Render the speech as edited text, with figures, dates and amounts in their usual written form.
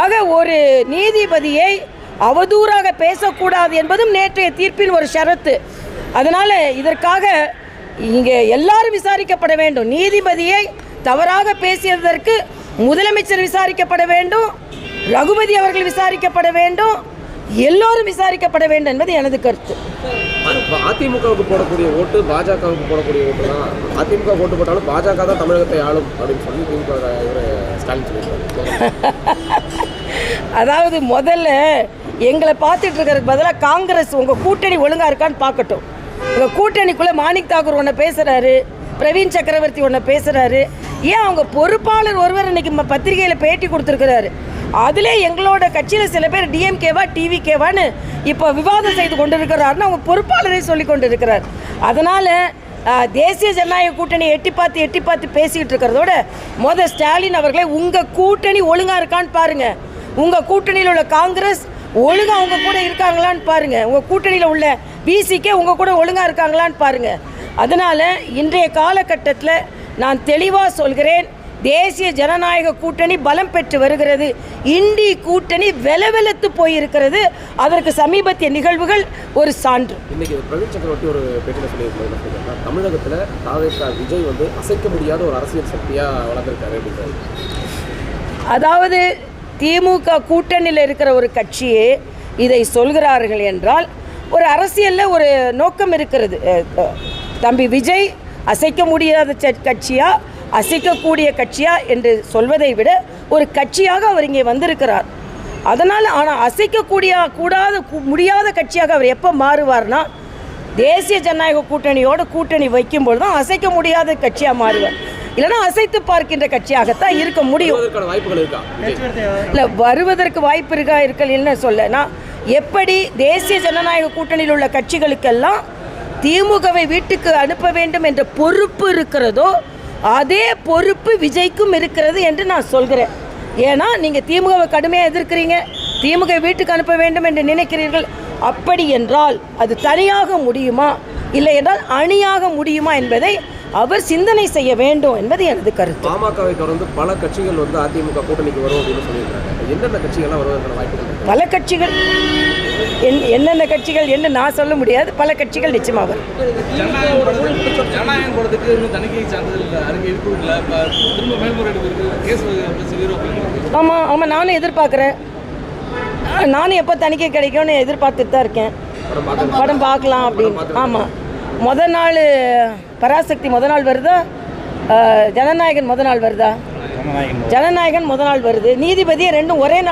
ஆக ஒரு நீதிபதியை அவதூறாக பேசக்கூடாது என்பதும் நேற்றைய தீர்ப்பின் ஒரு ஷரத்து. அதனால் இதற்காக இங்கே எல்லாரும் விசாரிக்கப்பட வேண்டும். நீதிபதியை தவறாக பேசியதற்கு முதலமைச்சர் விசாரிக்கப்பட வேண்டும், ரகுபதி அவர்கள் விசாரிக்கப்பட வேண்டும், எல்லோரும் விசாரிக்கப்பட வேண்டும் என்பது எனது கருத்து. அதிமுகவுக்கு போடக்கூடிய ஓட்டு பாஜகவுக்கு போடக்கூடிய ஓட்டு தான். அதிமுக ஓட்டு போட்டாலும் பாஜக தான் தமிழகத்தை ஆளும் அப்படின்னு சொல்லி திமுக ஸ்டாலின் சொல்லியிருக்காரு. அதாவது முதல்ல எங்களை பார்த்துட்டு இருக்கிறதுக்கு பதிலாக காங்கிரஸ் உங்கள் கூட்டணி ஒழுங்காக இருக்கான்னு பார்க்கட்டும். உங்கள் கூட்டணிக்குள்ளே மாணிக் தாக்கூர் ஒன்று பேசுகிறாரு, பிரவீன் சக்கரவர்த்தி ஒன்று பேசுகிறாரு. ஏன் அவங்க பொறுப்பாளர் ஒருவர் இன்னைக்கு பத்திரிகையில் பேட்டி கொடுத்துருக்கிறாரு. அதிலே எங்களோட கட்சியில் சில பேர் டிஎம்கேவா டிவிகேவான்னு இப்போ விவாதம் செய்து கொண்டு இருக்கிறாருன்னு அவங்க பொறுப்பாளரை சொல்லி கொண்டு இருக்கிறார். அதனால் தேசிய ஜனநாயக கூட்டணி எட்டி பார்த்து பேசிக்கிட்டு இருக்கிறதோட ஸ்டாலின் அவர்களே உங்கள் கூட்டணி ஒழுங்காக இருக்கான்னு பாருங்கள். உங்கள் கூட்டணியில் உள்ள காங்கிரஸ் ஒழுங்காக அவங்க கூட இருக்காங்களான்னு பாருங்கள். உங்கள் கூட்டணியில் உள்ள பிசிகே உங்கள் கூட ஒழுங்காக இருக்காங்களான்னு பாருங்கள். அதனால் இன்றைய காலகட்டத்தில் நான் தெளிவாக சொல்கிறேன், தேசிய ஜனநாயக கூட்டணி பலம் பெற்று வருகிறது. இண்டி கூட்டணி வெலவெலத்து போயிருக்கிறது. அதற்கு சமீபத்திய நிகழ்வுகள் ஒரு சான்று. இன்னைக்கு பிரவீன் சக்கரவர்த்தி ஒரு பேட்டியில் சொல்லியிருக்காங்க, தமிழகத்தில் தாவேகா விஜய் வந்து அசைக்க முடியாத ஒரு அரசியல் சக்தியாக வளர்ந்துருக்காரு அப்படின்றாரு. அதாவது திமுக கூட்டணியில் இருக்கிற ஒரு கட்சியே இதை சொல்கிறார்கள் என்றால் ஒரு அரசியலில் ஒரு நோக்கம் இருக்கிறது. தம்பி விஜய் அசைக்க முடியாத கட்சியா அசைக்கக்கூடிய கட்சியா என்று சொல்வதை விட ஒரு கட்சியாக அவர் இங்கே வந்திருக்கிறார். அதனால் ஆனால் முடியாத கட்சியாக அவர் எப்போ மாறுவார்னா தேசிய ஜனநாயக கூட்டணியோடு கூட்டணி வைக்கும்போது தான் அசைக்க முடியாத கட்சியாக மாறுவார். இல்லைன்னா அசைத்து பார்க்கின்ற கட்சியாகத்தான் இருக்க முடியும். இல்லை வருவதற்கு வாய்ப்பு இருக்கலன்னு சொல்லனா எப்படி தேசிய ஜனநாயக கூட்டணியில் உள்ள கட்சிகளுக்கெல்லாம் திமுகவை வீட்டுக்கு அனுப்ப வேண்டும் என்ற பொறுப்பு இருக்கிறதோ அதே பொறுப்பு விஜய்க்கும் இருக்கிறது என்று நான் சொல்கிறேன். ஏன்னா நீங்கள் திமுகவை கடுமையாக எதிர்க்கிறீங்க, திமுக வீட்டுக்கு அனுப்ப வேண்டும் என்று நினைக்கிறீர்கள். அப்படி என்றால் அது தனியாக முடியுமா இல்லை என்றால் அணியாக முடியுமா என்பதை அவர் சிந்தனை செய்ய வேண்டும் என்பது எனது கருத்து. பாமகவை தொடர்ந்து பல கட்சிகள் வந்து அதிமுக கூட்டணிக்கு வரும் அப்படின்னு சொல்லியிருக்காங்க. எந்தெந்த கட்சிகள்லாம் வருவதற்கான வாய்ப்புகள்? பல கட்சிகள், என்னென்ன கட்சிகள் என்று நான் சொல்ல முடியாது. பல கட்சிகள் நிச்சயமாக வரும். ஆமாம் ஆமாம், நானும் எதிர்பார்க்குறேன். நானும் எப்போ தணிக்கை கிடைக்கும்னு எதிர்பார்த்துட்டு தான் இருக்கேன். படம் பார்க்கலாம் அப்படின்னு. ஆமாம், முதல் நாள் பராசக்தி முதல் நாள் வருதா, ஜனநாயகன் முதல் நாள் வருதா? ஜனநாயகன் முதல் நாள் வருது. நீதிபதியை ரெண்டும் ஒரே நாள்